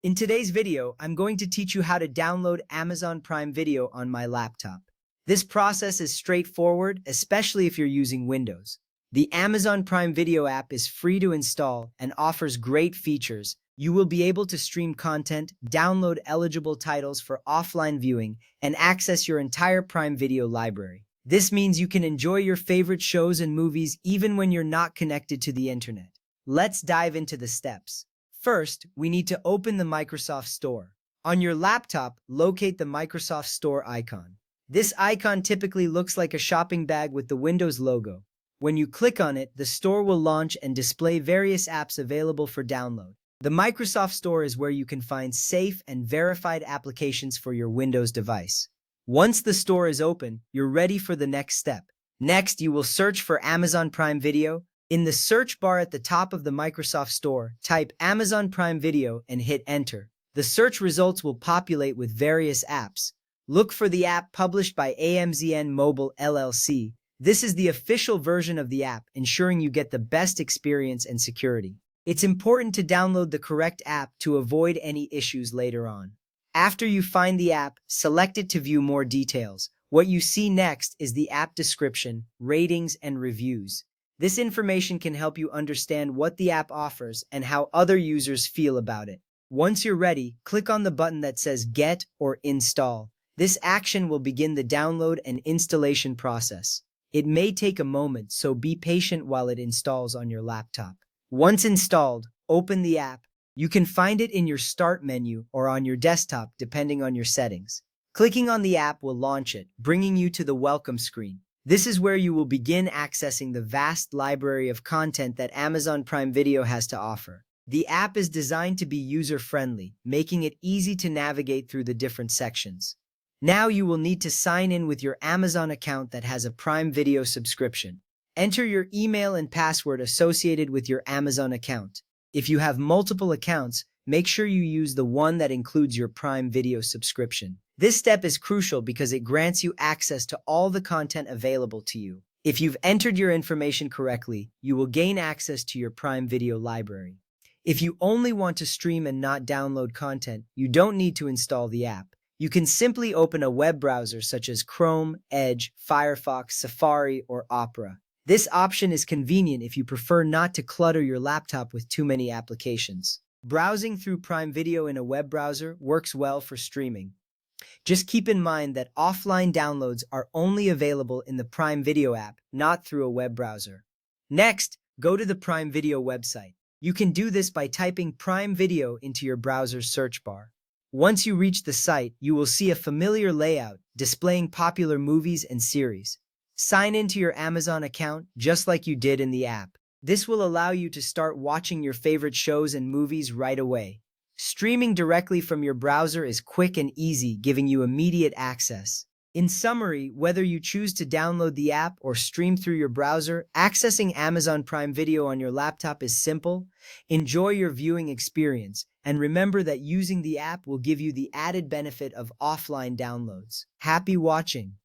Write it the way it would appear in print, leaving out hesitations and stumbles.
In today's video, I'm going to teach you how to download Amazon Prime Video on my laptop. This process is straightforward, especially if you're using Windows. The Amazon Prime Video app is free to install and offers great features. You will be able to stream content, download eligible titles for offline viewing, and access your entire Prime Video library. This means you can enjoy your favorite shows and movies even when you're not connected to the internet. Let's dive into the steps. First, we need to open the Microsoft Store. On your laptop, locate the Microsoft Store icon. This icon typically looks like a shopping bag with the Windows logo. When you click on it, the store will launch and display various apps available for download. The Microsoft Store is where you can find safe and verified applications for your Windows device. Once the store is open, you're ready for the next step. Next, you will search for Amazon Prime Video. In the search bar at the top of the Microsoft Store, type Amazon Prime Video and hit Enter. The search results will populate with various apps. Look for the app published by AMZN Mobile LLC. This is the official version of the app, ensuring you get the best experience and security. It's important to download the correct app to avoid any issues later on. After you find the app, select it to view more details. What you see next is the app description, ratings, and reviews. This information can help you understand what the app offers and how other users feel about it. Once you're ready, click on the button that says Get or Install. This action will begin the download and installation process. It may take a moment, so be patient while it installs on your laptop. Once installed, open the app. You can find it in your Start menu or on your desktop, depending on your settings. Clicking on the app will launch it, bringing you to the welcome screen. This is where you will begin accessing the vast library of content that Amazon Prime Video has to offer. The app is designed to be user-friendly, making it easy to navigate through the different sections. Now you will need to sign in with your Amazon account that has a Prime Video subscription. Enter your email and password associated with your Amazon account. If you have multiple accounts, make sure you use the one that includes your Prime Video subscription. This step is crucial because it grants you access to all the content available to you. If you've entered your information correctly, you will gain access to your Prime Video library. If you only want to stream and not download content, you don't need to install the app. You can simply open a web browser such as Chrome, Edge, Firefox, Safari, or Opera. This option is convenient if you prefer not to clutter your laptop with too many applications. Browsing through Prime Video in a web browser works well for streaming. Just keep in mind that offline downloads are only available in the Prime Video app, not through a web browser. Next, go to the Prime Video website. You can do this by typing Prime Video into your browser's search bar. Once you reach the site, you will see a familiar layout displaying popular movies and series. Sign into your Amazon account just like you did in the app. This will allow you to start watching your favorite shows and movies right away. Streaming directly from your browser is quick and easy, giving you immediate access. In summary, whether you choose to download the app or stream through your browser, accessing Amazon Prime Video on your laptop is simple. Enjoy your viewing experience, and remember that using the app will give you the added benefit of offline downloads. Happy watching!